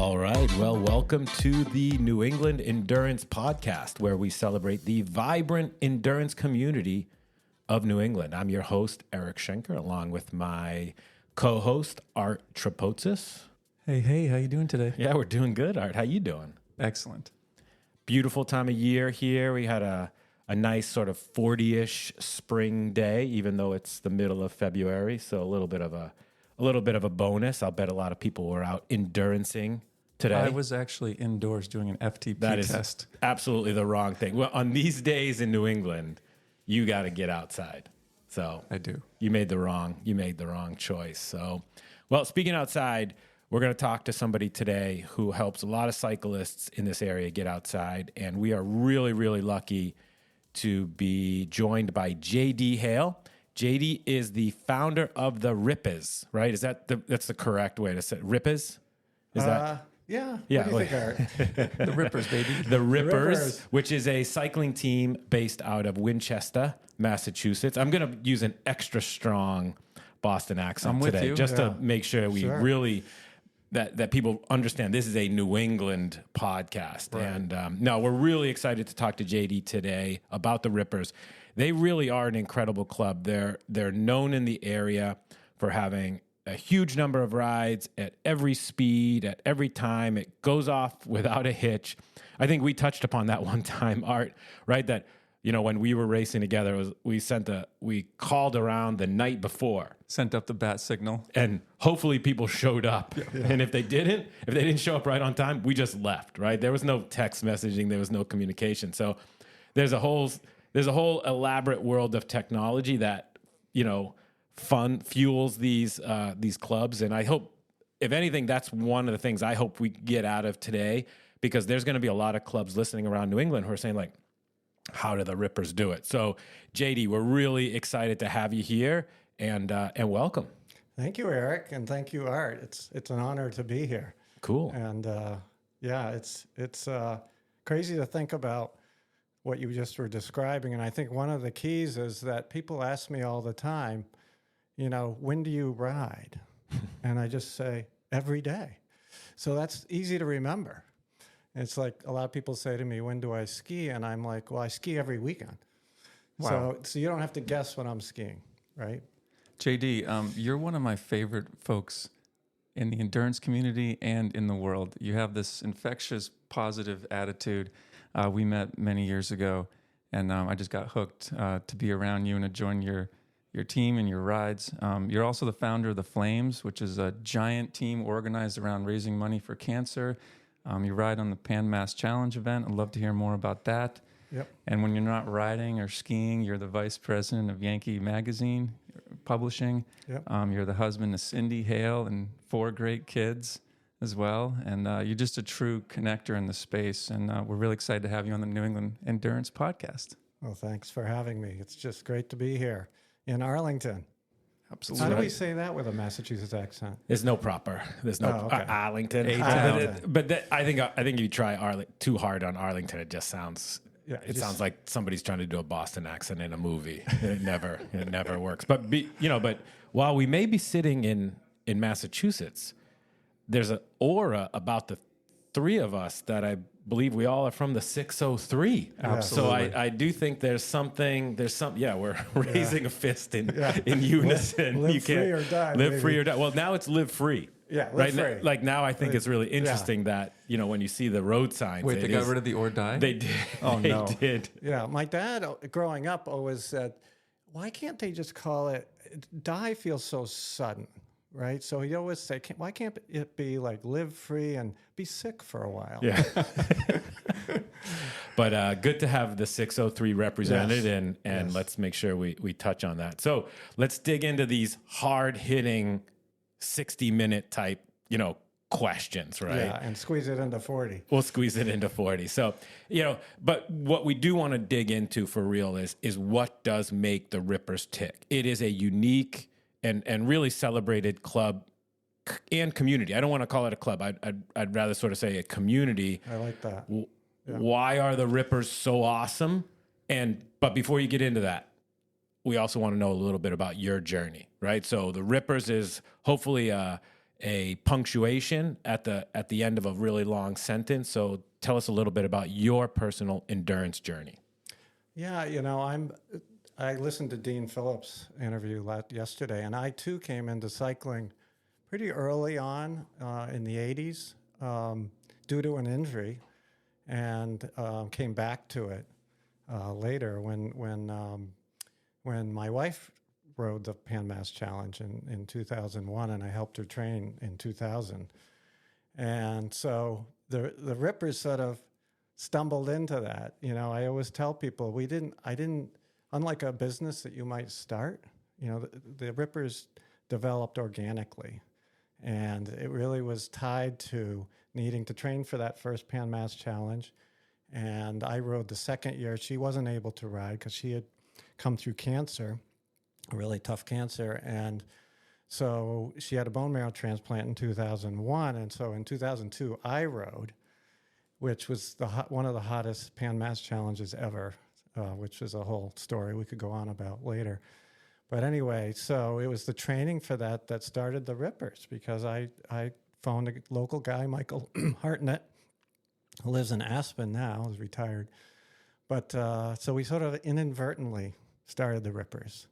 All right. Well, welcome to the New England Endurance Podcast, where we celebrate the vibrant endurance community of New England. I'm your host, Eric Schenker, along with my co-host, Art Trapotsis. Hey, how you doing today? Yeah, we're doing good, Art. How you doing? Excellent. Beautiful time of year here. We had a nice sort of 40-ish spring day, even though it's the middle of February. So a little bit of a bonus. I'll bet a lot of people were out endurancing today. I was actually indoors doing an FTP test. Is absolutely the wrong thing. Well, on these days in New England, you got to get outside. So I do. You made the wrong choice. So, well, speaking outside, we're going to talk to somebody today who helps a lot of cyclists in this area get outside, and we are really, really lucky to be joined by JD Hale. JD is the founder of the Rippers, right? Is that that's the correct way to say it? Rippers? Is that? Yeah. Yeah. What do you think, Art? The Rippers, baby. The Rippers, which is a cycling team based out of Winchester, Massachusetts. I'm going to use an extra strong Boston accent today, just to make sure we really that people understand this is a New England podcast. Right. And no, we're really excited to talk to JD today about the Rippers. They really are an incredible club. They're known in the area for having a huge number of rides at every speed, at every time. It goes off without a hitch. I think we touched upon that one time, Art, right? That, when we were racing together, we called around the night before. Sent up the bat signal. And hopefully people showed up. Yeah. And if they didn't show up right on time, we just left, right? There was no text messaging. There was no communication. So there's a whole elaborate world of technology that, fuels these clubs. And I hope, if anything, that's one of the things I hope we get out of today, because there's going to be a lot of clubs listening around New England who are saying, like, how do the Rippers do it? So, JD, we're really excited to have you here, and welcome. Thank you, Eric, and thank you, Art. It's an honor to be here. Cool. And it's crazy to think about what you just were describing. And I think one of the keys is that people ask me all the time, when do you ride? And I just say, every day. So that's easy to remember. It's like a lot of people say to me, when do I ski? And I'm like, well, I ski every weekend. Wow. So you don't have to guess when I'm skiing, right? JD, you're one of my favorite folks in the endurance community and in the world. You have this infectious, positive attitude. We met many years ago, and I just got hooked to be around you and to join your team and your rides. You're also the founder of the Flames, which is a giant team organized around raising money for cancer. You ride on the Pan Mass Challenge event. I'd love to hear more about that. Yep. And when you're not riding or skiing, you're the vice president of Yankee Magazine Publishing. Yep. You're the husband to Cindy, Hale, and 4 great kids as well. And you're just a true connector in the space. And we're really excited to have you on the New England Endurance Podcast. Well, thanks for having me. It's just great to be here in Arlington. Absolutely. How do we say that with a Massachusetts accent? There's no Arlington. But I think you try too hard on Arlington. It just sounds. Yeah, it sounds like somebody's trying to do a Boston accent in a movie. It never works. But but while we may be sitting in Massachusetts, there's an aura about the three of us that I believe we all are from the 603. Absolutely. So I do think there's something. Yeah, we're raising a fist in unison. Live free or die. Live free or die. Well, now it's live free. Yeah, live free. Like now, I think it's really interesting that when you see the road signs. Wait, they got rid of the or die? They did. Oh no. They did. Yeah, my dad growing up always said, "Why can't they just call it die? Feels so sudden." Right, so he always say, "Why can't it be like live free and be sick for a while?" Yeah, but good to have the 603 represented, and let's make sure we touch on that. So let's dig into these hard hitting 60-minute type questions, right? Yeah, and squeeze it into 40. We'll squeeze it into 40. So but what we do want to dig into for real is what does make the Rippers tick. It is a unique and really celebrated club and community. I don't want to call it a club. I'd rather sort of say a community. I like that. Yeah. Why are the Rippers so awesome? But before you get into that, we also want to know a little bit about your journey, right? So the Rippers is hopefully a punctuation at the end of a really long sentence. So tell us a little bit about your personal endurance journey. Yeah, I listened to Dean Phillips' interview yesterday, and I too came into cycling pretty early on in the 80s due to an injury, and came back to it later when my wife rode the Pan Mass Challenge in 2001, and I helped her train in 2000. And so the Rippers sort of stumbled into that. I always tell people I didn't, unlike a business that you might start, the Rippers developed organically. And it really was tied to needing to train for that first Pan Mass Challenge. And I rode the second year. She wasn't able to ride because she had come through cancer, a really tough cancer. And so she had a bone marrow transplant in 2001. And so in 2002, I rode, which was one of the hottest Pan Mass challenges ever, which is a whole story we could go on about later. But anyway, so it was the training for that started the Rippers, because I phoned a local guy, Michael Hartnett, who lives in Aspen now, is retired. But so we sort of inadvertently started the Rippers.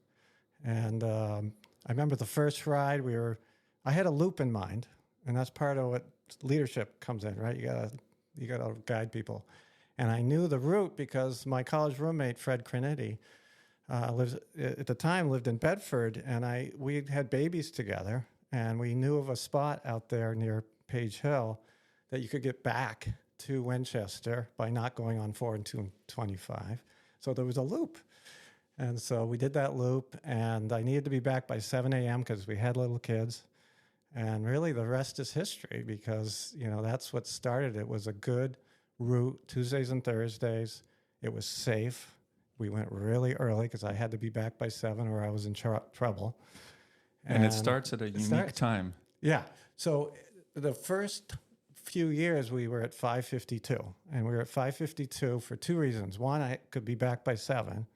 And I remember the first ride, I had a loop in mind, and that's part of what leadership comes in, right? You gotta guide people. And I knew the route because my college roommate, Fred Crinetti, at the time lived in Bedford, and we had babies together, and we knew of a spot out there near Page Hill that you could get back to Winchester by not going on 4 and 225. So there was a loop. And so we did that loop, and I needed to be back by 7 a.m. because we had little kids. And really the rest is history, because, that's what started. It was a good route, Tuesdays and Thursdays. It was safe. We went really early because I had to be back by 7 or I was in trouble. And it starts at a unique time. Yeah. So the first few years we were at 5:52, and we were at 5:52 for two reasons. One, I could be back by 7.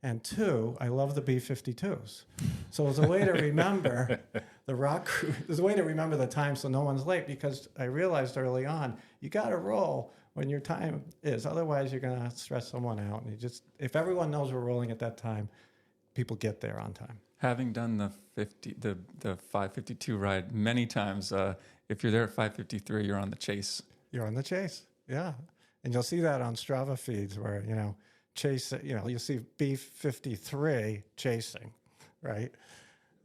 And two, I love the B-52s. So as a way to remember there's a way to remember the time so no one's late, because I realized early on, you got to roll when your time is. Otherwise, you're going to stress someone out. And if everyone knows we're rolling at that time, people get there on time. Having done the 5:52 ride many times, if you're there at 5:53, you're on the chase. You're on the chase, yeah. And you'll see that on Strava feeds where, chase, you'll see B-53 chasing, right?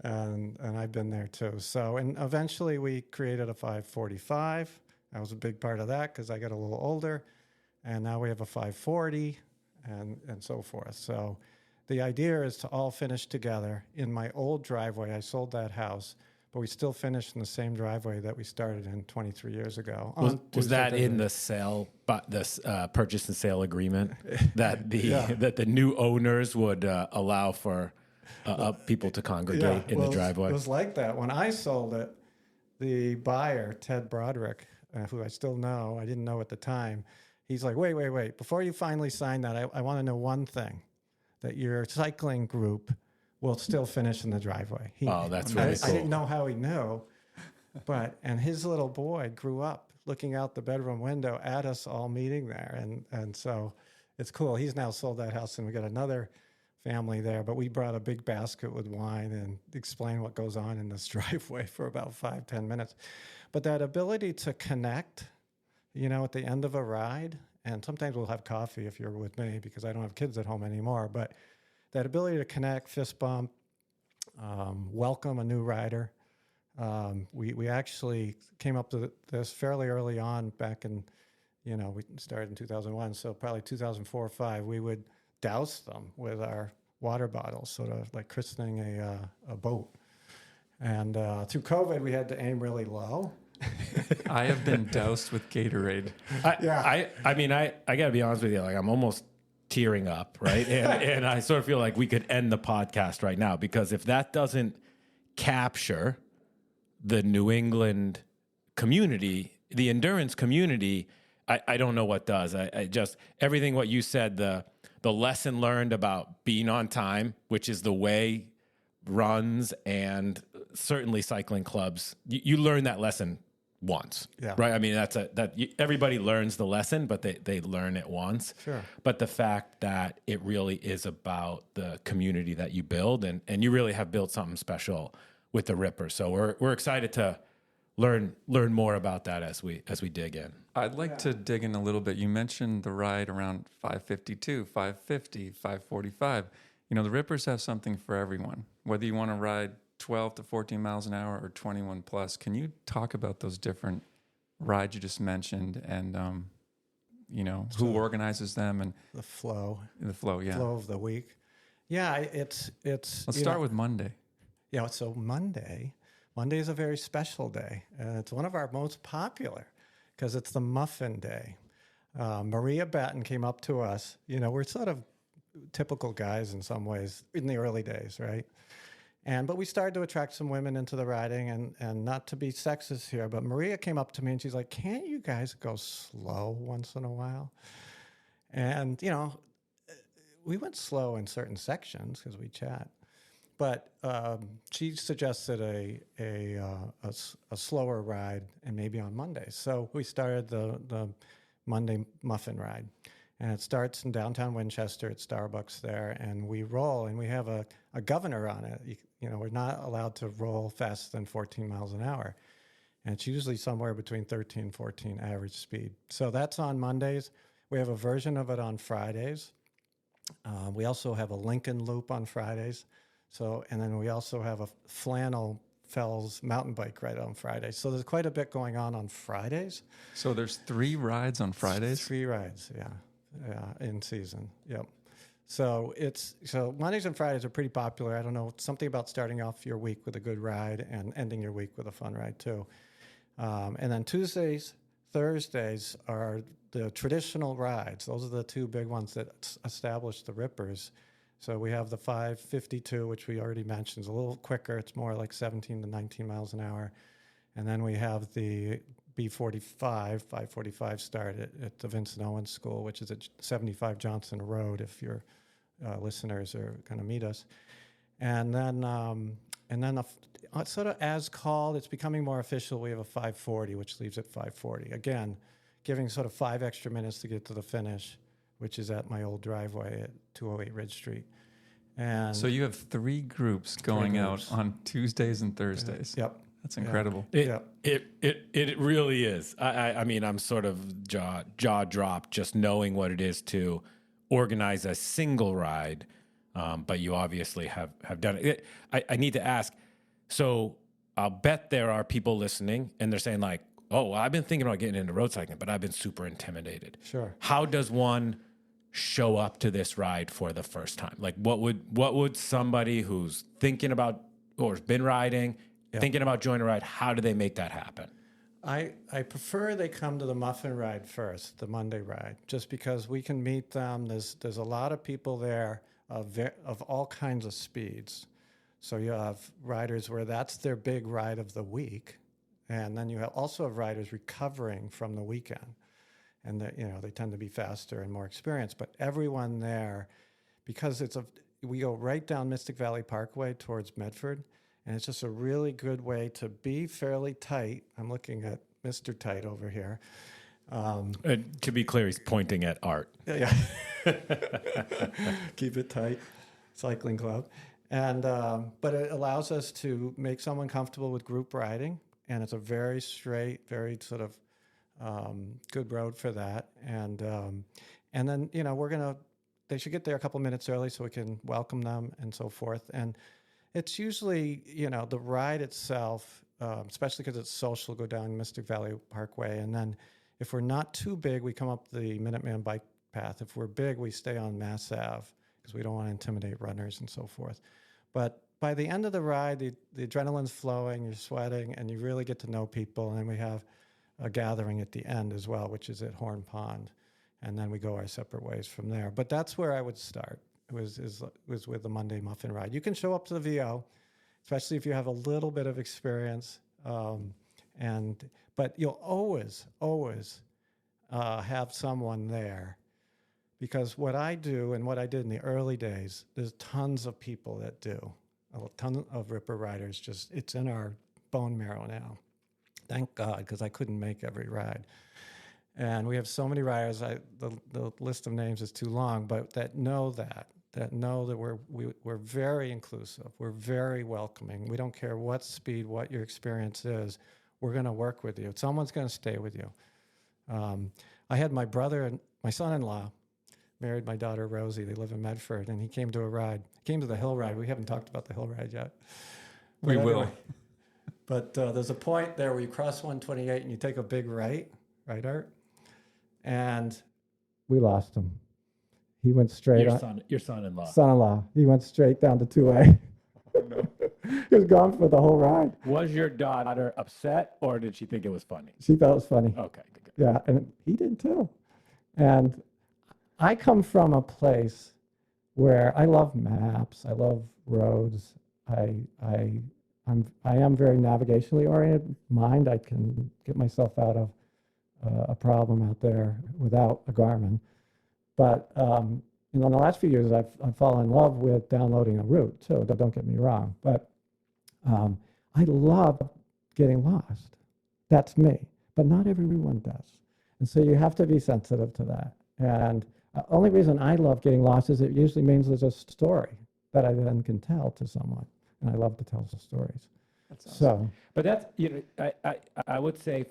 And I've been there too. So, and eventually we created a 5:45. I was a big part of that because I got a little older, and now we have a 5:40 and so forth. So the idea is to all finish together in my old driveway. I sold that house, but we still finished in the same driveway that we started in 23 years ago. Was that in the sale, but this purchase and sale agreement that the new owners would allow for people to congregate in the driveway? It was like that. When I sold it, the buyer, Ted Broderick, who I still know, I didn't know at the time, he's like, wait. Before you finally sign that, I want to know one thing, that your cycling group will still finish in the driveway. That's really cool. I didn't know how he knew, and his little boy grew up looking out the bedroom window at us all meeting there. And so it's cool. He's now sold that house, and we got another family there, but we brought a big basket with wine and explained what goes on in this driveway for about 5-10 minutes. But that ability to connect, at the end of a ride, and sometimes we'll have coffee if you're with me because I don't have kids at home anymore, but that ability to connect, fist bump, welcome a new rider. We actually came up to this fairly early on back in, we started in 2001, so probably 2004 or 5, we would douse them with our water bottles, sort of like christening a boat. And through COVID, we had to aim really low. I have been doused with Gatorade. I mean, I got to be honest with you, like I'm almost tearing up, right? And I sort of feel like we could end the podcast right now, because if that doesn't capture the New England community, the endurance community, I don't know what does. I just, everything what you said, the lesson learned about being on time, which is the way runs and certainly cycling clubs, you learn that lesson once, right? I mean, everybody learns the lesson, but they learn it once. Sure. But the fact that it really is about the community that you build, and you really have built something special with the Ripper. So we're excited to learn more about that as we dig in. I'd like to dig in a little bit. You mentioned the ride around 552, 550, 545. You know, the Rippers have something for everyone, whether you want to ride 12 to 14 miles an hour or 21 plus. Can you talk about those different rides you just mentioned and, who organizes them and the flow? The flow, yeah. Flow of the week. Yeah, it's. Let's start with Monday. Yeah, so Monday is a very special day. It's one of our most popular because it's the Muffin Day. Maria Batten came up to us. You know, we're sort of typical guys in some ways in the early days, right? But we started to attract some women into the riding, and not to be sexist here, but Maria came up to me and she's like, "Can't you guys go slow once in a while?" And, you know, we went slow in certain sections because we chat. But she suggested a slower ride, and maybe on Mondays. So we started the Monday Muffin ride. And it starts in downtown Winchester at Starbucks there, and we roll, and we have a governor on it. You know, we're not allowed to roll faster than 14 miles an hour. And it's usually somewhere between 13 and 14 average speed. So that's on Mondays. We have a version of it on Fridays. We also have a Lincoln Loop on Fridays. And then we also have a Flannel Fells mountain bike ride on Fridays. So there's quite a bit going on Fridays. So there's 3 rides on Fridays? 3 rides, yeah, in season, yep. So Mondays and Fridays are pretty popular. I don't know, something about starting off your week with a good ride and ending your week with a fun ride too. And then Tuesdays, Thursdays are the traditional rides. Those are the 2 big ones that establish the Rippers. So we have the 552, which we already mentioned, is a little quicker. It's more like 17 to 19 miles an hour. And then we have the B45, 545 start at the Vincent Owens School, which is at 75 Johnson Road, if your listeners are going to meet us. And then sort of as called, it's becoming more official. We have a 540, which leaves at 540. Again, giving sort of 5 extra minutes to get to the finish, which is at my old driveway at 208 Ridge Street. And so you have 3 groups going out on Tuesdays and Thursdays. Yep. That's incredible. It really is. I mean, I'm sort of jaw dropped just knowing what it is to organize a single ride, but you obviously have done it. I need to ask, so I'll bet there are people listening and they're saying like, "Oh, I've been thinking about getting into road cycling, but I've been super intimidated." Sure. How does one show up to this ride for the first time? Like what would somebody who's thinking about or has been riding, thinking about joining a ride, how do they make that happen? I prefer they come to the Muffin ride first, the Monday ride, just because we can meet them. There's a lot of people there of all kinds of speeds. So you have riders where that's their big ride of the week, and then you also have riders recovering from the weekend. And they tend to be faster and more experienced. But everyone there, because we go right down Mystic Valley Parkway towards Medford, and it's just a really good way to be fairly tight. I'm looking at Mr. Tight over here. To be clear, he's pointing at Art. Yeah. Keep it tight, cycling club. And but it allows us to make someone comfortable with group riding, and it's a very straight, very sort of good road for that. And then, they should get there a couple minutes early so we can welcome them and so forth. And it's usually, the ride itself, especially because it's social, go down Mystic Valley Parkway. And then if we're not too big, we come up the Minuteman bike path. If we're big, we stay on Mass Ave because we don't want to intimidate runners and so forth. But by the end of the ride, the adrenaline's flowing, you're sweating, and you really get to know people. And we have a gathering at the end as well, which is at Horn Pond. And then we go our separate ways from there. But that's where I would start, was with the Monday Muffin ride. You can show up to the VO, especially if you have a little bit of experience. But you'll always have someone there. Because what I do and what I did in the early days, there's tons of people that do. a ton of Ripper riders. Just it's in our bone marrow now. Thank God, because I couldn't make every ride. And we have so many riders. The list of names is too long, but that know that we're very inclusive. We're very welcoming. We don't care what speed, what your experience is. We're going to work with you. Someone's going to stay with you. I had my brother and my son-in-law married my daughter Rosie. They live in Medford, and he came to a ride. He came to the hill ride. We haven't talked about the hill ride yet. We will. But there's a point there where you cross 128 and you take a big right, Art? And we lost him. He went straight Your son-in-law. Son-in-law. He went straight down to 2A. Oh, no. He was gone for the whole ride. Was your daughter upset, or did she think it was funny? She thought it was funny. Okay, good. Yeah, and he did too. And I come from a place where I love maps. I love roads. I am very navigationally oriented mind. I can get myself out of a problem out there without a Garmin. But in the last few years, I've fallen in love with downloading a route too. Don't get me wrong. But I love getting lost. That's me. But not everyone does. And so you have to be sensitive to that. And the only reason I love getting lost is it usually means there's a story that I then can tell to someone. And I love to tell stories. That's awesome. So, but that's, I would say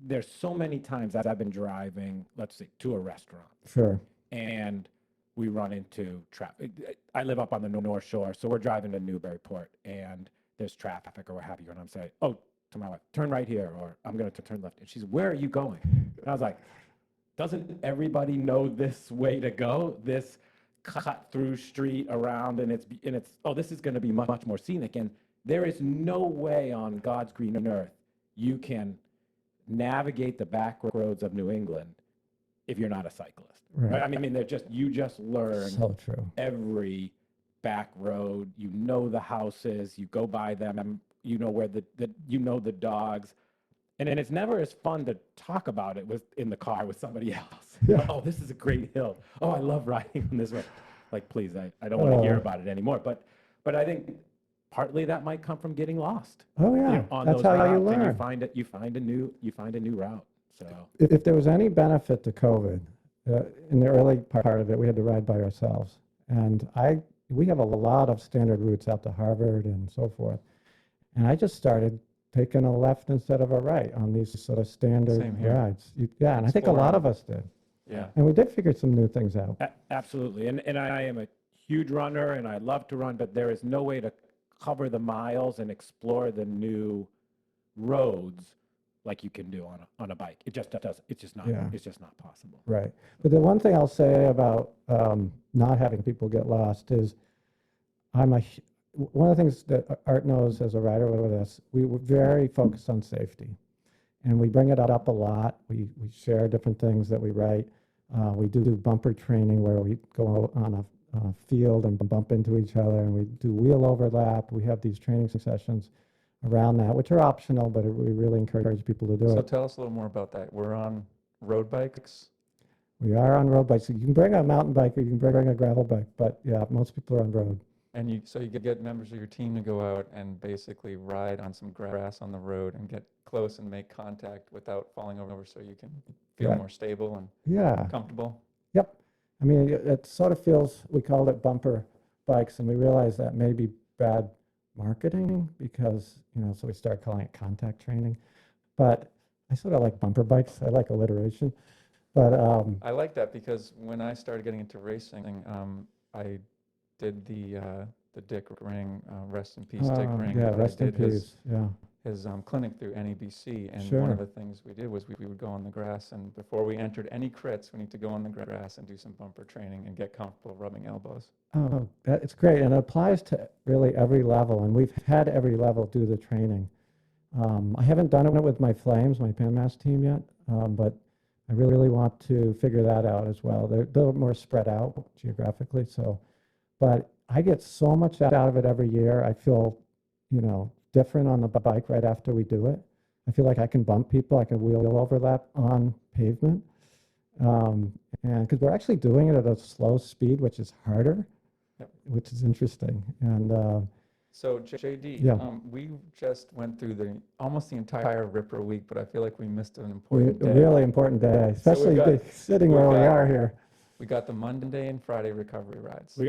there's so many times that I've been driving, let's say, to a restaurant. Sure. And we run into traffic. I live up on the North Shore, so we're driving to Newburyport, and there's traffic or what have you. And I'm saying, to my wife, turn right here, or I'm going to turn left. And she's, where are you going? And I was like, doesn't everybody know this way to go? This cut through street around, and it's this is going to be much more scenic. And there is no way on God's green earth you can navigate the back roads of New England if you're not a cyclist. Right? I mean, you just learn so true. Every back road. You know the houses. You go by them. You know where the dogs. And it's never as fun to talk about it in the car with somebody else. Yeah. Oh, this is a great hill. Oh, I love riding on this road. Like, please, I don't want to hear about it anymore. But I think partly that might come from getting lost. Oh yeah, on that's those how routes, you learn. And you find a new route. So if there was any benefit to COVID, in the early part of it, we had to ride by ourselves, and we have a lot of standard routes out to Harvard and so forth, and I just started taking a left instead of a right on these sort of standard rides. And I think a lot of us did. Yeah, and we did figure some new things out. Absolutely, and I am a huge runner, and I love to run, but there is no way to cover the miles and explore the new roads like you can do on a bike. It just does. It's just not. Yeah. It's just not possible. Right. But the one thing I'll say about not having people get lost is, one of the things that Art knows as a rider with us, we were very focused on safety, and we bring it up a lot. We share different things that we write. We do bumper training where we go on a field and bump into each other, and we do wheel overlap. We have these training sessions around that, which are optional, but we really encourage people to do it. So tell us a little more about that. We're on road bikes? We are on road bikes. You can bring a mountain bike or you can bring a gravel bike, but yeah, most people are on road. And you could get members of your team to go out and basically ride on some grass on the road and get close and make contact without falling over, so you can feel more stable and comfortable. Yep. I mean, it sort of feels, we called it bumper bikes, and we realized that may be bad marketing because, so we started calling it contact training. But I sort of like bumper bikes. I like alliteration. But I like that because when I started getting into racing, I did the Dick Ring, rest in peace, Dick Ring. Yeah, rest in peace. His clinic through NEBC, and Sure. one of the things we did was we would go on the grass, and before we entered any crits, we need to go on the grass and do some bumper training and get comfortable rubbing elbows. Oh, it's great, and it applies to really every level, and we've had every level do the training. I haven't done it with my Flames, my PAMAS team yet, but I really want to figure that out as well. They're more spread out geographically, but I get so much out of it every year. I feel, different on the bike right after we do it. I feel like I can bump people, I can wheel overlap on pavement, and because we're actually doing it at a slow speed, which is harder, which is interesting. And so JD, yeah. We just went through almost the entire Ripper week, but I feel like we missed an A important day. really important day, especially sitting where we are here. We got the Monday and Friday recovery rides.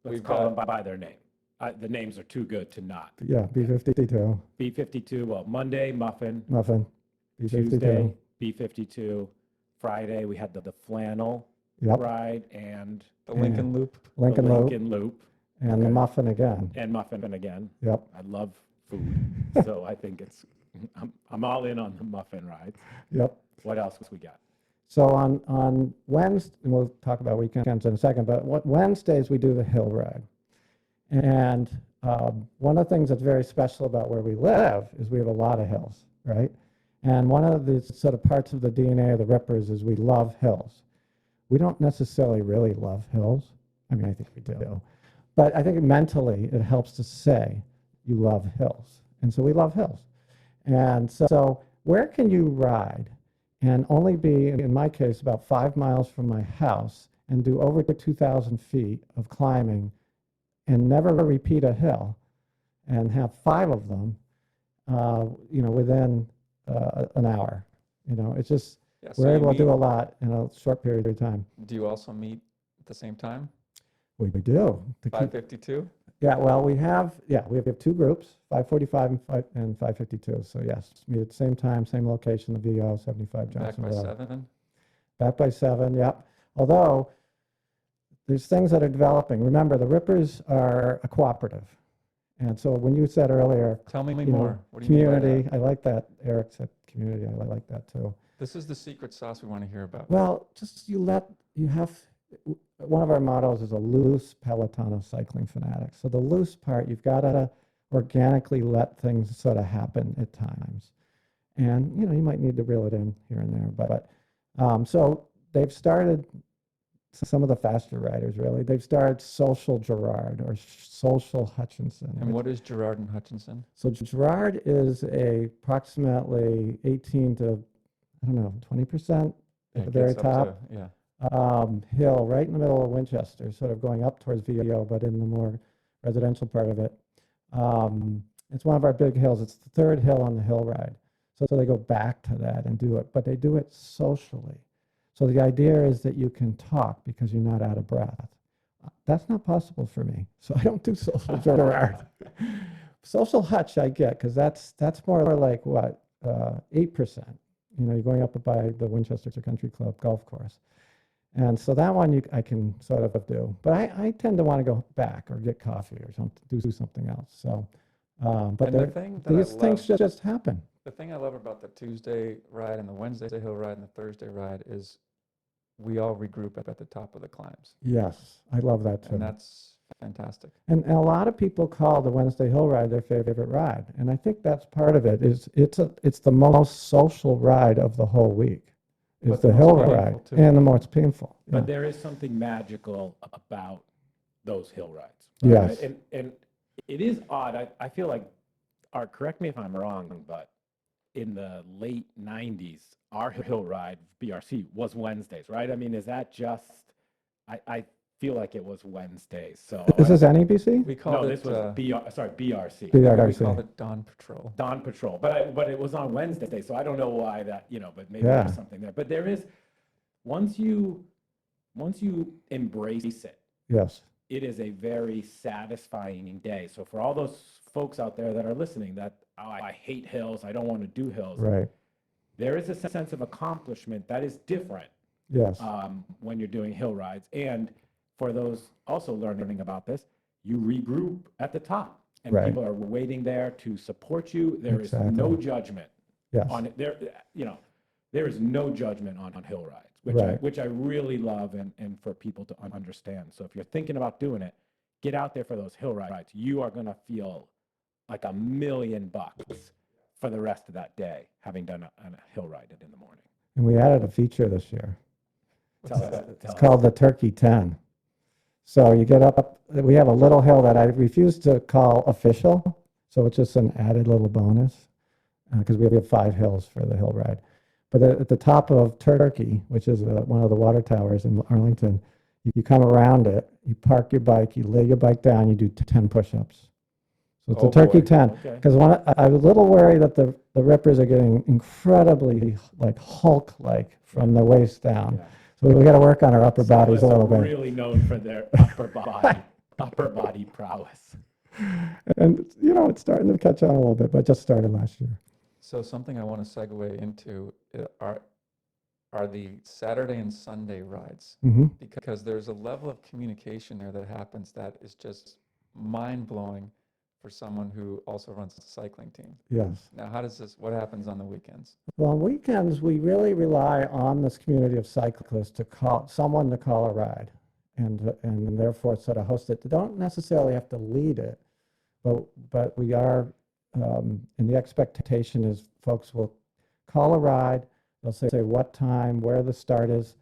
Let's call them by their name. The names are too good to not. Yeah, B52. B52, well, Monday, Muffin. B52. Tuesday, B52. Friday, we had the flannel ride and the Lincoln Loop. Lincoln Loop. And the Muffin again. And Muffin again. Yep. I love food, so I think I'm all in on the Muffin rides. Yep. What else we got? So on Wednesday, and we'll talk about weekends in a second, but Wednesdays we do the hill ride. And one of the things that's very special about where we live is we have a lot of hills, right? And one of the sort of parts of the DNA of the Rippers is we love hills. We don't necessarily really love hills. I mean, I think we do. But I think mentally it helps to say you love hills. And so we love hills. And so where can you ride and only be, in my case, about 5 miles from my house and do over 2,000 feet of climbing and never repeat a hill and have 5 of them, within an hour? It's just, we're able to do a lot in a short period of time. Do you also meet at the same time? We do. 552? Yeah, well, we have 2 groups, 545 and 552. So yes, meet at the same time, same location, the VO, 75 Johnson Road. Back by 7? Back by 7, yep. Although there's things that are developing. Remember, the Rippers are a cooperative. And so when you said earlier, tell me more. What do you community, mean by that? I like that. Eric said community, I like that too. This is the secret sauce we want to hear about. Well, one of our mottos is a loose peloton of cycling fanatics. So the loose part, you've got to organically let things sort of happen at times. And, you might need to reel it in here and there. But so they've started, some of the faster riders really, they've started Social Gerard or Social Hutchinson. And what is Gerard and Hutchinson? So Gerard is approximately 18 to, 20% at the very top. Hill right in the middle of Winchester, sort of going up towards VO, but in the more residential part of it. It's one of our big hills. It's the 3rd hill on the hill ride. So they go back to that and do it, but they do it socially. So the idea is that you can talk because you're not out of breath. That's not possible for me, so I don't do Social Gerard. Social Hutch I get, because that's more like 8%. You're going up by the Winchester Country Club golf course. And so that one I can sort of do. But I tend to want to go back or get coffee or do something else. So, but these things just happen. The thing I love about the Tuesday ride and the Wednesday hill ride and the Thursday ride is we all regroup at the top of the climbs. Yes, I love that too. And that's fantastic. And a lot of people call the Wednesday hill ride their favorite ride. And I think that's part of it. It's the most social ride of the whole week. Is the hill ride and the most painful. But there is something magical about those hill rides. Right? Yes. And it is odd. I feel like, Art, correct me if I'm wrong, but in the late 90s, our hill ride, BRC, was Wednesdays, right? I mean, is that just, I feel like it was Wednesdays. So is this NEBC? We called it, this was BRC. BRC. We called it Dawn Patrol. Dawn Patrol, but it was on Wednesday, so I don't know why that, but maybe there's something there. But there is, once you embrace it, yes, it is a very satisfying day. So for all those folks out there that are listening that, I hate hills, I don't want to do hills. Right. There is a sense of accomplishment that is different. Yes. When you're doing hill rides. And for those also learning about this, you regroup at the top, and people are waiting there to support you. There is no judgment on it. There is no judgment on hill rides, which I really love and for people to understand. So if you're thinking about doing it, get out there for those hill rides. You are going to feel like $1 million for the rest of that day, having done a hill ride in the morning. And we added a feature this year. It's called the Turkey 10. So you get up, we have a little hill that I refuse to call official. So it's just an added little bonus because we have 5 hills for the hill ride. But at the top of Turkey, which is one of the water towers in Arlington, you come around it, you park your bike, you lay your bike down, you do 10 push-ups. So it's a turkey 10. Because I was a little worried that the rippers are getting incredibly like Hulk-like from the waist down. Yeah. So we got to work on our upper bodies a little bit. Really known for their upper body prowess. And it's starting to catch on a little bit, but just started last year. So something I want to segue into are the Saturday and Sunday rides, because there's a level of communication there that happens that is just mind-blowing for someone who also runs a cycling team. Yes. Now, what happens on the weekends? Well, on weekends, we really rely on this community of cyclists to call a ride and therefore sort of host it. They don't necessarily have to lead it, but we are, and the expectation is folks will call a ride. They'll say what time, where the start is.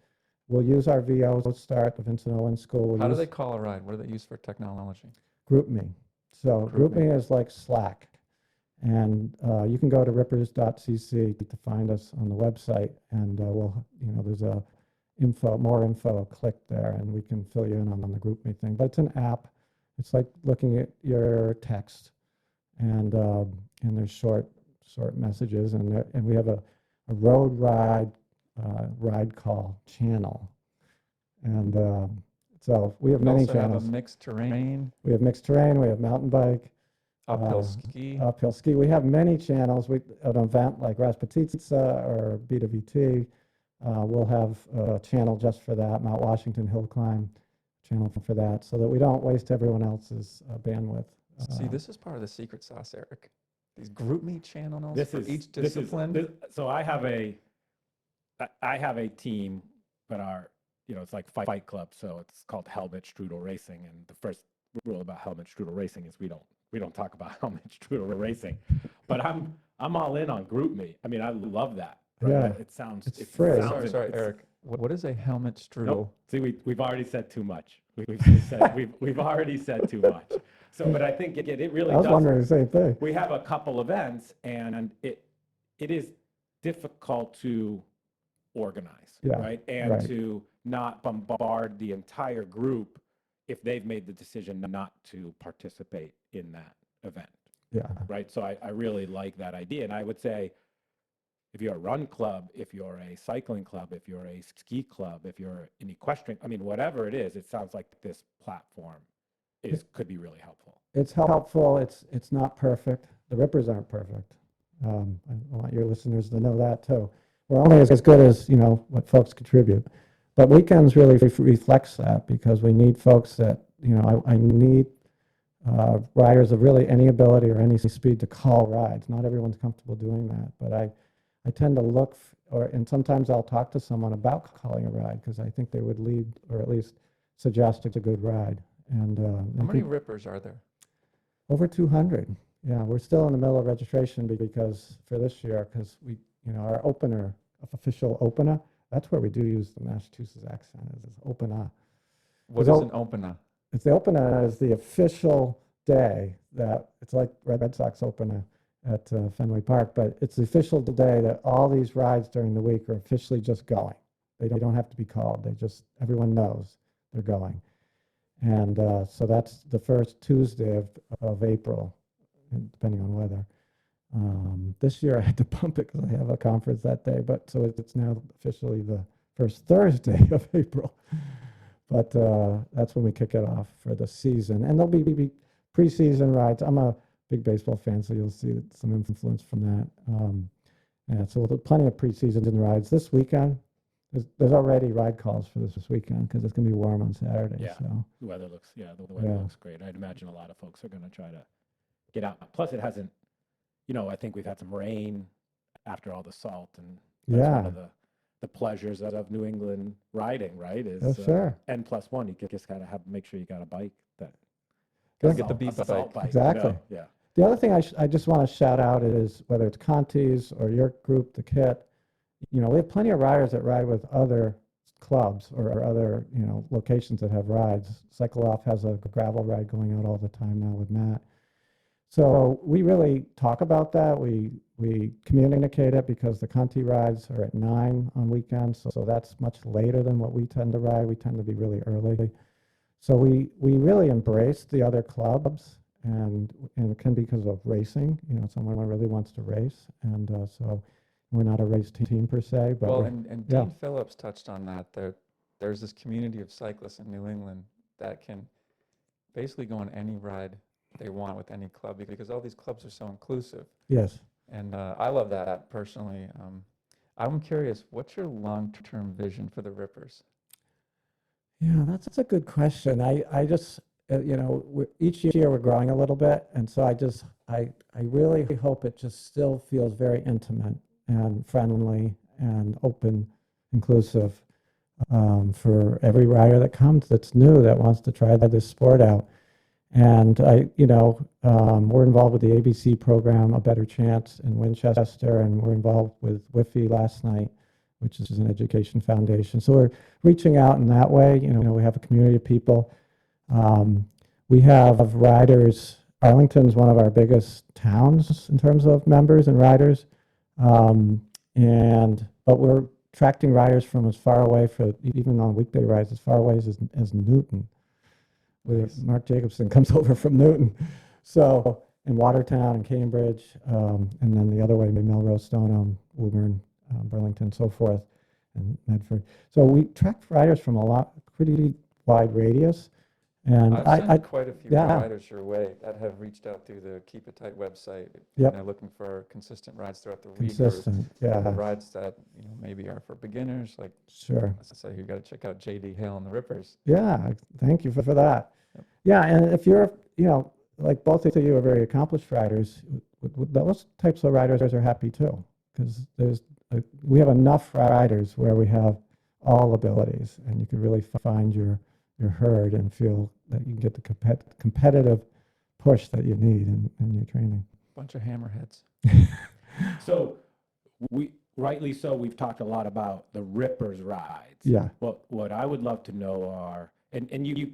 We'll use our VO start, the Vincent Owen School. How do they call a ride? What do they use for technology? GroupMe. So GroupMe is like Slack. And you can go to rippers.cc to find us on the website. And there's more info, click there, and we can fill you in on the GroupMe thing. But it's an app. It's like looking at your text. And there's short messages. And we have a road ride call channel. And so we have many channels. Have a mixed terrain. We have mixed terrain. We have mountain bike. Uphill ski. Uphill ski. We have many channels. An event like Raspatitsa or BWT, we'll have a channel just for that. Mount Washington Hill Climb channel for that, so that we don't waste everyone else's bandwidth. See, this is part of the secret sauce, Eric. These GroupMe channels for each discipline. So I have a team, but it's like Fight Club, so it's called Helmet Strudel Racing. And the first rule about Helmet Strudel Racing is we don't talk about Helmet Strudel Racing. But I'm all in on GroupMe. I mean, I love that. Right? Yeah, it's free. Sorry, Eric. What is a helmet strudel? Nope. See, we've already said too much. We've already said too much. So, but I think it really. I was wondering the same thing. We have a couple events, and it is difficult to organize, right? And to not bombard the entire group if they've made the decision not to participate in that event. Yeah. Right. So I really like that idea. And I would say if you're a run club, if you're a cycling club, if you're a ski club, if you're an equestrian, I mean, whatever it is, it sounds like this platform could be really helpful. It's helpful. It's not perfect. The rippers aren't perfect. I want your listeners to know that too. We're only as good as what folks contribute. But weekends really reflects that, because we need folks that, I need riders of really any ability or any speed to call rides. Not everyone's comfortable doing that, but I tend to look, and sometimes I'll talk to someone about calling a ride, because I think they would lead or at least suggest a good ride. And how many rippers are there? Over 200. Yeah, we're still in the middle of registration because for this year, because we, our opener, official opener, that's where we do use the Massachusetts accent, is opener. What is an opener? It's the opener is the official day that it's like Red Sox opener at Fenway Park, but it's the official day that all these rides during the week are officially just going. They don't have to be called. Everyone knows they're going. And so that's the first Tuesday of April, depending on weather. This year I had to bump it because I have a conference that day, but so it's now officially the first Thursday of April. But that's when we kick it off for the season. And there'll be preseason rides. I'm a big baseball fan, so you'll see some influence from that. So there's plenty of preseason rides. This weekend, there's already ride calls for this weekend because it's going to be warm on Saturday. Yeah, so. the weather looks great. I'd imagine a lot of folks are going to try to get out. Plus, it hasn't, I think we've had some rain after all the salt, and that's one of the pleasures of New England riding, right? Is sure. N+1. You just got to make sure you got a bike that get the beat bike. Exactly. Yeah. The other thing I just want to shout out is whether it's Conti's or your group, the Kit. We have plenty of riders that ride with other clubs or other locations that have rides. Cycle Off has a gravel ride going out all the time now with Matt. So we really talk about that. We communicate it because the Conti rides are at 9 on weekends, so that's much later than what we tend to ride. We tend to be really early. So we really embrace the other clubs, and it can be because of racing. Someone really wants to race, and so we're not a race team per se. But well, and Dean Phillips touched on that. There's this community of cyclists in New England that can basically go on any ride they want with any club, because all these clubs are so inclusive. Yes. And I love that personally. I'm curious, what's your long-term vision for the Rippers? Yeah, that's a good question. I just, each year we're growing a little bit. And so I really hope it just still feels very intimate and friendly and open, inclusive for every rider that comes that's new, that wants to try this sport out. And we're involved with the ABC program, A Better Chance in Winchester, and we're involved with WIFI last night, which is an education foundation. So we're reaching out in that way. We have a community of people. We have riders. Arlington's one of our biggest towns in terms of members and riders, but we're attracting riders from as far away, even on weekday rides, as far away as Newton. Nice. Mark Jacobson comes over from Newton. So, in Watertown and Cambridge, and then the other way, Melrose, Stoneham, Woburn, Burlington, so forth, and Medford. So we track riders from pretty wide radius. And I've sent quite a few riders your way that have reached out through the Keep It Tight website. Yep. They're looking for consistent rides throughout the week. Consistent, yeah. Rides that maybe are for beginners. Like, sure. So you got to check out JD Hale and the Rippers. Yeah, thank you for that. Yep. Yeah, and if you're, like both of you are very accomplished riders, those types of riders are happy too, because we have enough riders where we have all abilities, and you can really find your herd and feel that you can get the competitive push that you need in your training. Bunch of hammerheads. So rightly so, we've talked a lot about the Rippers rides. Yeah. What I would love to know are, and you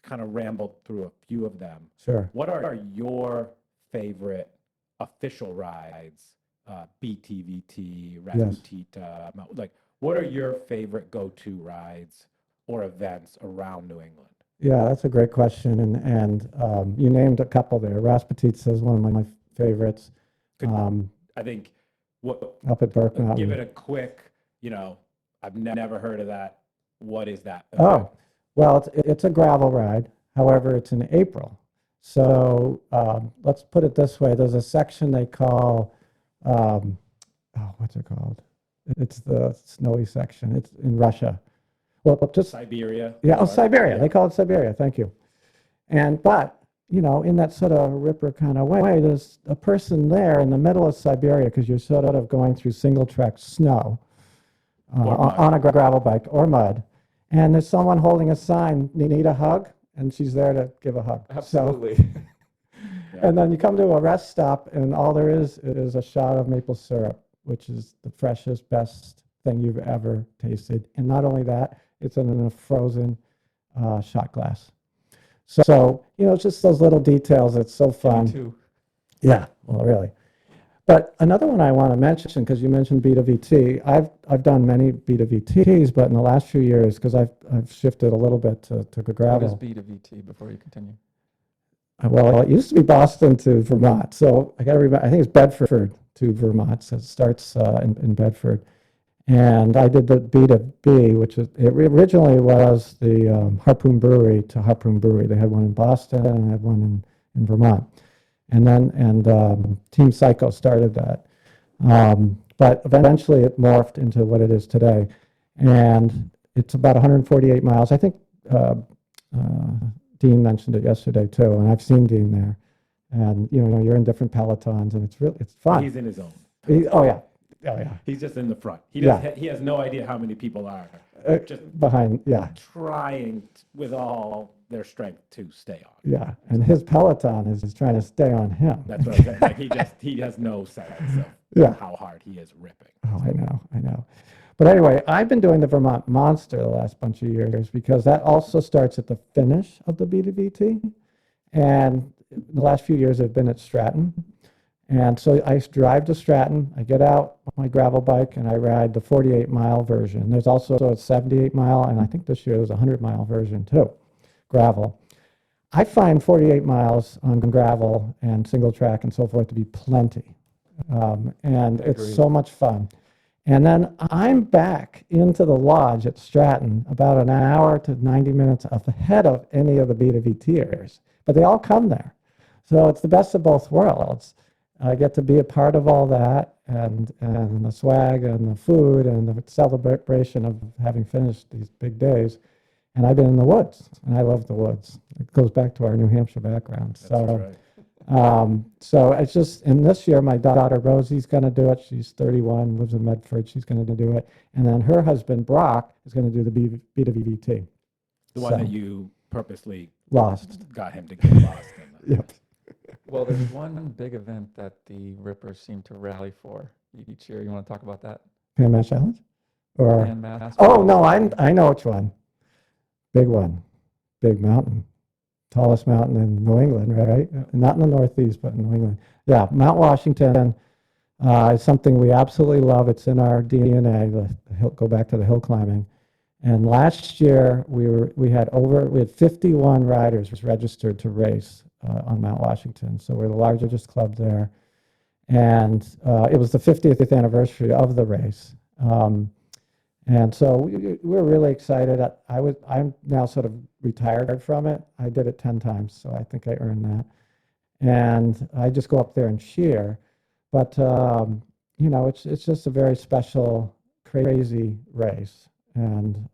kind of rambled through a few of them. Sure. What are your favorite official rides? BTVT, Rasutita, like what are your favorite go-to rides or events around New England? Yeah, that's a great question, and you named a couple there. Rasputica is one of my favorites. I think up at Burke Mountain. Give it a quick, I've never heard of that. What is that? Oh, well, it's a gravel ride. However, it's in April. So let's put it this way. There's a section they call, what's it called? It's the snowy section. It's in Russia. Well, just Siberia. Yeah, Siberia. Yeah. They call it Siberia. Thank you. But in that sort of Ripper kind of way, there's a person there in the middle of Siberia, because you're sort of going through single track snow on a gravel bike or mud, and there's someone holding a sign. Need a hug, and she's there to give a hug. Absolutely. So, and then you come to a rest stop, and all there is a shot of maple syrup, which is the freshest, best thing you've ever tasted. And not only that, it's in a frozen shot glass. So, it's just those little details. It's so fun. Me too. Yeah, well, really. But another one I want to mention, because you mentioned B2VT, I've done many B2VTs, but in the last few years, because I've shifted a little bit to gravel. What is B2VT before you continue? Well, it used to be Boston to Vermont. So I got to remember, I think it's Bedford to Vermont. So it starts in Bedford. And I did the B2B, which originally was the Harpoon Brewery to Harpoon Brewery. They had one in Boston and had one in Vermont. And Team Psycho started that. But eventually it morphed into what it is today. And it's about 148 miles. I think Dean mentioned it yesterday too, and I've seen Dean there. And you're in different pelotons, and it's fun. He's in his own. Oh yeah. He's just in the front. He has no idea how many people are just behind. Yeah. Trying with all their strength to stay on. Yeah, and his peloton is trying to stay on him. That's what I'm saying. Like he has no sense of how hard he is ripping. Oh, I know. But anyway, I've been doing the Vermont Monster the last bunch of years, because that also starts at the finish of the B2VT. And the last few years I've been at Stratton. And so I drive to Stratton, I get out my gravel bike, and I ride the 48-mile version. There's also a 78-mile, and I think this year there's a 100-mile version too. gravel. I find 48 miles on gravel and single track and so forth to be plenty. And it's so much fun. And then I'm back into the lodge at Stratton about an hour to 90 minutes ahead of any of the B2V-Tiers. But they all come there. So it's the best of both worlds. I get to be a part of all that and the swag and the food and the celebration of having finished these big days. And I've been in the woods, and I love the woods. It goes back to our New Hampshire background. That's so, right. So it's just, and this year my daughter Rosie's going to do it. She's 31, lives in Medford. She's going to do it. And then her husband Brock is going to do the B2VT. The one that you purposely got him to get lost in. Yep. Well, there's one big event that the Rippers seem to rally for each year. You want to talk about that? Pan Mass Challenge? Or Pan Mass. Oh no, I know which one. Big one, big mountain, tallest mountain in New England, right? Not in the Northeast, but in New England. Yeah, Mount Washington is something we absolutely love. It's in our DNA. Go back to the hill climbing. And last year we had 51 riders registered to race on Mount Washington. So we're the largest club there, and it was the 50th anniversary of the race. And so we're really excited. I'm now sort of retired from it. I did it 10 times, so I think I earned that. And I just go up there and cheer. But it's just a very special, crazy race, and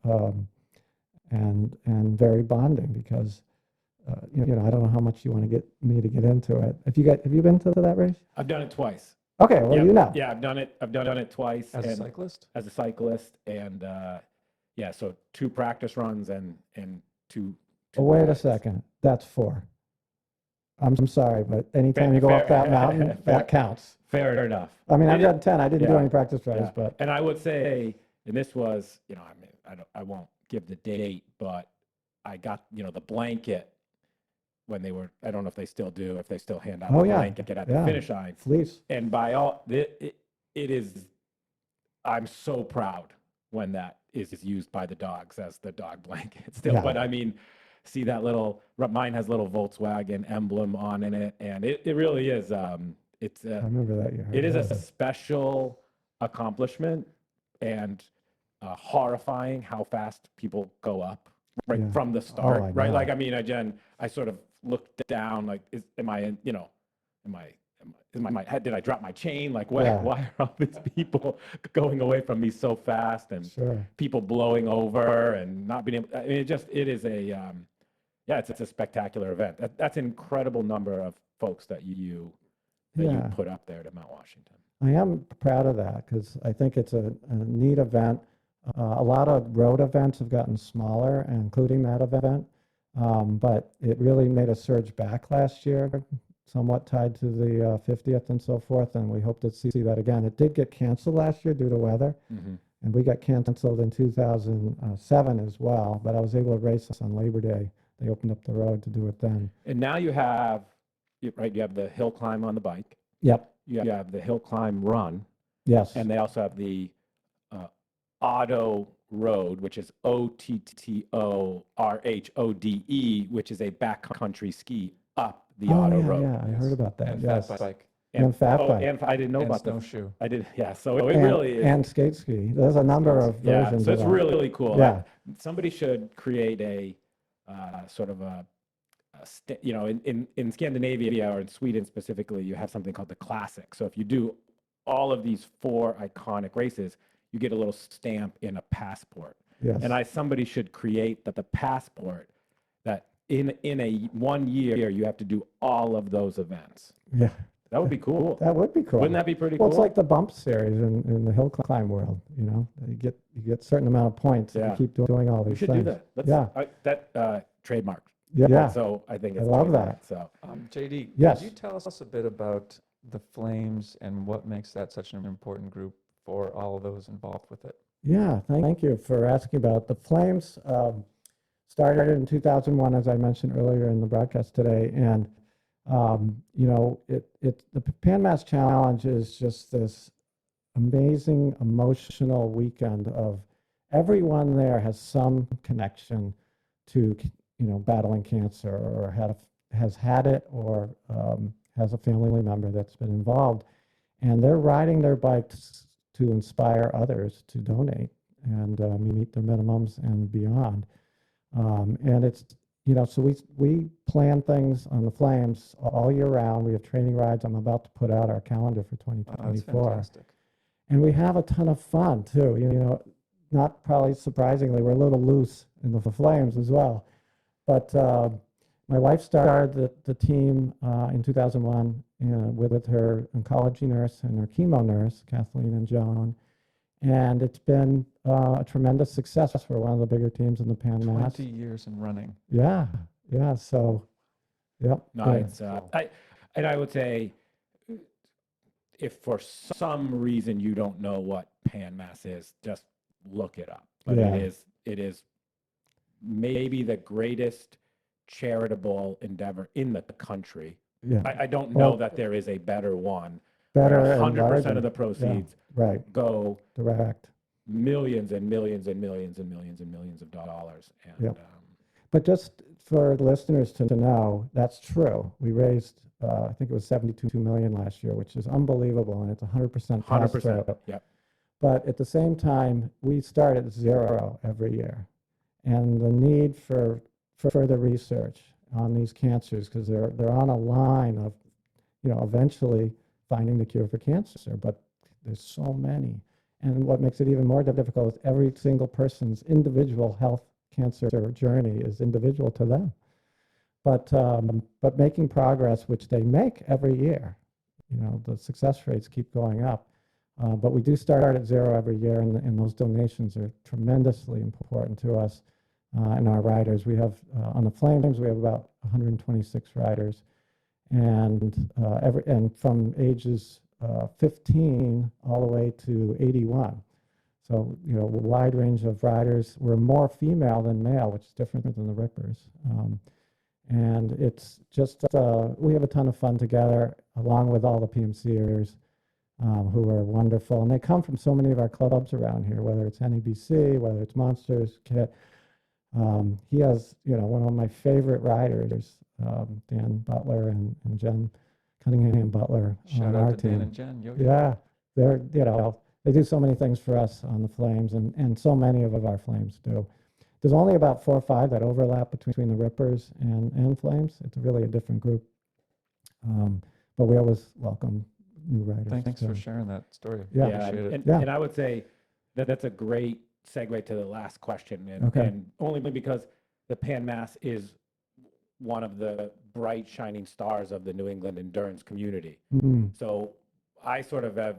very bonding because I don't know how much you want to get me to get into it. Have you been to that race? I've done it twice. Okay, well, Yep. Yeah, I've done it twice. As a cyclist? As a cyclist, and so 2 practice runs and two Wait a second, that's 4. I'm sorry, but anytime you go up that mountain, that counts. Fair enough. I mean, I've done 10. I didn't do any practice runs, but and I would say, and this was, I won't give the date, but I got the blanket. When they were, I don't know if they still do, if they still hand out the blanket at the finish line. Fleece. And by all, it is, I'm so proud when that is used by the dogs as the dog blanket still. Yeah. But I mean, see that mine has little Volkswagen emblem on in it. And it really is, I remember that year. It is a special accomplishment and horrifying how fast people go up from the start, right? Like, I mean, again, I sort of looked down, like, did I drop my chain? Like, why are all these people going away from me so fast, and people blowing over and not being able, I mean, it is it's a spectacular event. That's an incredible number of folks that you put up there to Mount Washington. I am proud of that because I think it's a neat event. A lot of road events have gotten smaller, including that event. But it really made a surge back last year, somewhat tied to the 50th and so forth, and we hope to see that again. It did get canceled last year due to weather, and we got canceled in 2007 as well, but I was able to race on Labor Day. They opened up the road to do it then. And now you have the hill climb on the bike. Yep. You have the hill climb run. Yes. And they also have the Auto Road, which is OTTORHODE, which is a backcountry ski up the Auto Road. Yeah, I heard about that. And yes. fat bike. And fat bike. And I didn't know about snowshoe. I did, yeah. So it really is. And skate ski. There's a number of versions. So it's really cool. Yeah. Somebody should create a sort of in Scandinavia or in Sweden specifically, you have something called the Classic. So if you do all of these 4 iconic races, you get a little stamp in a passport. Yes. And somebody should create the passport that in a 1 year you have to do all of those events. Yeah. That would be cool. That would be cool. Wouldn't that be pretty cool? Well, it's like the bump series in the hill climb world. You get a certain amount of points if you keep doing all these things. We should do that. That trademarked. Yeah. So I think it's I love that. So JD, yes. Could you tell us a bit about the Flames and what makes that such an important group for all of those involved with it? Yeah, thank you for asking about it. The Flames. Started in 2001, as I mentioned earlier in the broadcast today, and the Pan Mass Challenge is just this amazing emotional weekend of everyone there has some connection to battling cancer or has had it or has a family member that's been involved. And they're riding their bikes to inspire others to donate and meet their minimums and beyond. And it's, so we plan things on the Flames all year round. We have training rides. I'm about to put out our calendar for 2024. That's fantastic. And we have a ton of fun too. Not probably surprisingly, we're a little loose in the Flames as well. But my wife started the team in 2001 with her oncology nurse and her chemo nurse, Kathleen and Joan. And it's been a tremendous success for one of the bigger teams in the Pan Mass. 20 years and running. Yeah. So, yep. No, it's, I would say, if for some reason you don't know what Pan Mass is, just look it up. But it is maybe the greatest charitable endeavor in the country. Yeah. I don't know that there is a better one. Better 100% of the proceeds go direct. Millions and millions and millions and millions and millions of dollars. And, but just for listeners to know, that's true. We raised, I think it was $72 million last year, which is unbelievable, and it's 100% pass-through. Yep. But at the same time, we start at zero every year, and the need for further research on these cancers, because they're on a line of, eventually finding the cure for cancer, but there's so many. And what makes it even more difficult is every single person's individual health cancer journey is individual to them. But making progress, which they make every year, the success rates keep going up. But we do start at zero every year, and those donations are tremendously important to us and our riders. We have, on the Flames, we have about 126 riders, and from ages 15 all the way to 81. So, a wide range of riders. We're more female than male, which is different than the Rippers. And it's just, we have a ton of fun together, along with all the PMCers who are wonderful. And they come from so many of our clubs around here, whether it's NEBC, whether it's Monsters, Kit. He has, one of my favorite riders, Dan Butler and Jen Cunningham Butler Shout on out our to team. Dan and Jen. Yo-yo. Yeah, they're, they do so many things for us on the Flames, and so many of our Flames do. There's only about 4 or 5 that overlap between the Rippers and Flames. It's really a different group. But we always welcome new riders. Thanks for sharing that story. Yeah. Appreciate it. And I would say that's a great segue to the last question. And only because the Pan Mass is one of the bright shining stars of the New England endurance community. Mm-hmm. So I sort of have,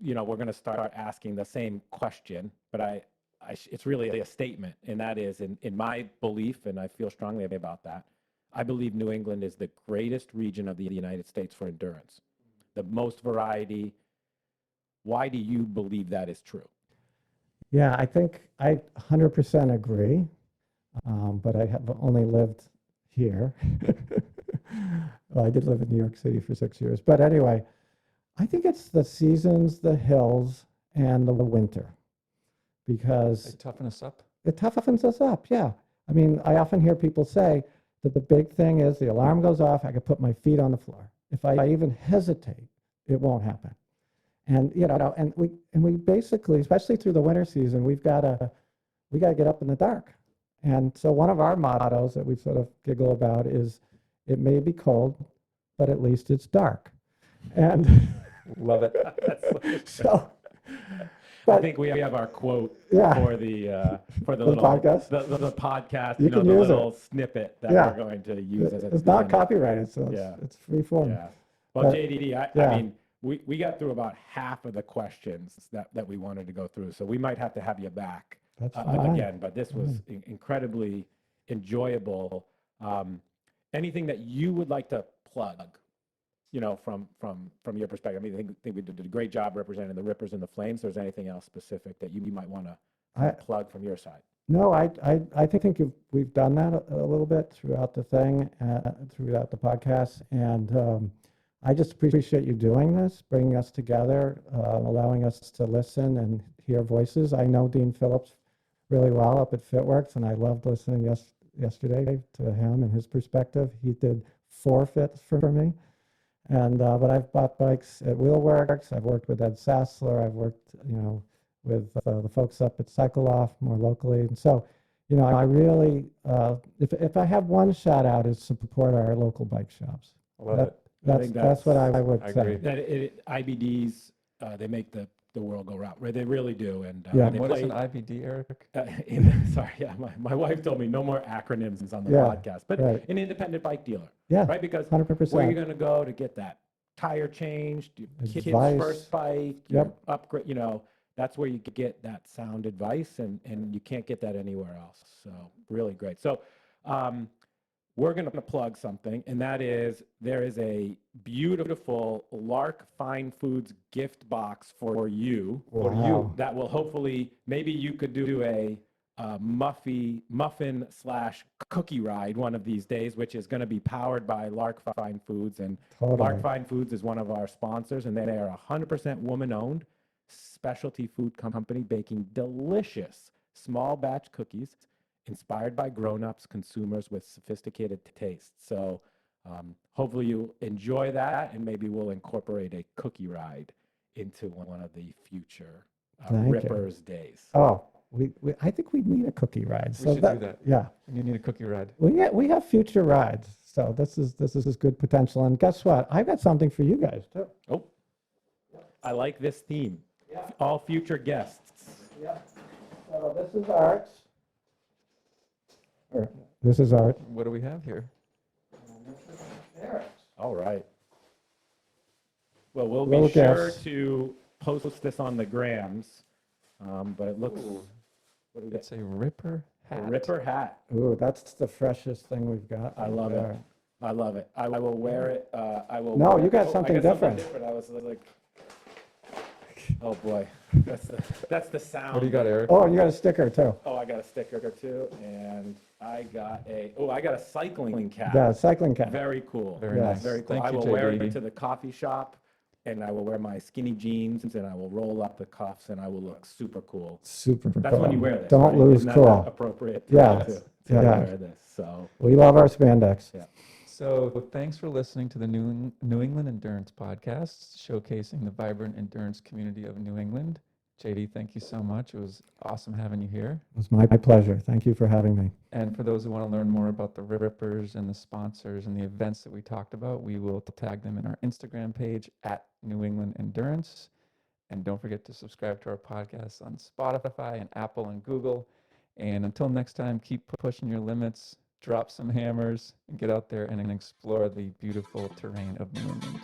we're going to start asking the same question, but it's really a statement, and that is, in my belief, and I feel strongly about that, I believe New England is the greatest region of the United States for endurance, the most variety. Why do you believe that is true? Yeah, I think I 100% agree, but I have only lived here. Well, I did live in New York City for 6 years. But anyway, I think it's the seasons, the hills, and the winter. Because They toughen us up. it toughens us up, yeah. I mean, I often hear people say that the big thing is the alarm goes off, I can put my feet on the floor. If I even hesitate, it won't happen. And and we basically, especially through the winter season, we got to get up in the dark. And so one of our mottos that we sort of giggle about is, it may be cold, but at least it's dark. And love it. So, I think we have our quote for the little podcast. The podcast. You can the use little snippet that we're going to use as it's not copyrighted, so it's free form. Yeah. Well, JDD, I mean, we got through about half of the questions that we wanted to go through, so we might have to have you back again. But this was incredibly enjoyable. Anything that you would like to plug? From your perspective, I mean, I think we did a great job representing the Rippers and the Flames. There's anything else specific that you might want to plug from your side? No, I think we've done that a little bit throughout the thing, throughout the podcast, and I just appreciate you doing this, bringing us together, allowing us to listen and hear voices. I know Dean Phillips really well up at FitWorks, and I loved listening yesterday to him and his perspective. He did forfeits for me. And but I've bought bikes at Wheelworks. I've worked with Ed Sassler. I've worked, with the folks up at Cycle Off more locally. And so, I really, if I have one shout out, is to support our local bike shops. That's what I would say. That IBDs, they make the world go round, right? They really do. And what is an IBD, Eric? My wife told me no more acronyms on the podcast, but an independent bike dealer, right? Because 100%. where you're going to go to get that tire changed, kid's first bike, upgrade, that's where you could get that sound advice, and you can't get that anywhere else. So really great. So we're going to plug something, and that is there is a beautiful Lark Fine Foods gift box for you. That will hopefully, maybe you could do a muffin / cookie ride one of these days, which is going to be powered by Lark Fine Foods. And Lark Fine Foods is one of our sponsors, and they are 100% woman-owned specialty food company baking delicious small batch cookies inspired by grown-ups, consumers with sophisticated tastes. So hopefully you enjoy that, and maybe we'll incorporate a cookie ride into one of the future Rippers days. Oh, I think we need a cookie ride. We should do that. Yeah. You need a cookie ride. We have future rides. So this is good potential. And guess what? I've got something for you guys too. Oh, I like this theme. Yeah. All future guests. Yeah. So this is art. This is art. What do we have here? All right. Well, we'll be sure to post this on the grams, but it looks... What do we get? It's a Ripper hat. A Ripper hat. Ooh, that's the freshest thing we've got. I love it. I love it. I will wear it. No, you got something different. I was like... Oh boy, that's the sound. What do you got, Eric? Oh, and you got a sticker too. Oh, I got a sticker too, and I got a cycling cap. Yeah, cycling cap. Very cool. Very nice. Very cool. Thank you, I will wear JD. it to the coffee shop, and I will wear my skinny jeans, and I will roll up the cuffs, and I will look super cool. Super cool. That's when you wear this. Don't right? lose Isn't cool. That appropriate. To wear this. So we love our spandex. Yeah. So thanks for listening to the New England Endurance Podcast, showcasing the vibrant endurance community of New England. JD, thank you so much. It was awesome having you here. It was my pleasure. Thank you for having me. And for those who want to learn more about the Rippers and the sponsors and the events that we talked about, we will tag them in our Instagram page at New England Endurance. And don't forget to subscribe to our podcast on Spotify and Apple and Google. And until next time, keep pushing your limits, drop some hammers, and get out there and explore the beautiful terrain of New England.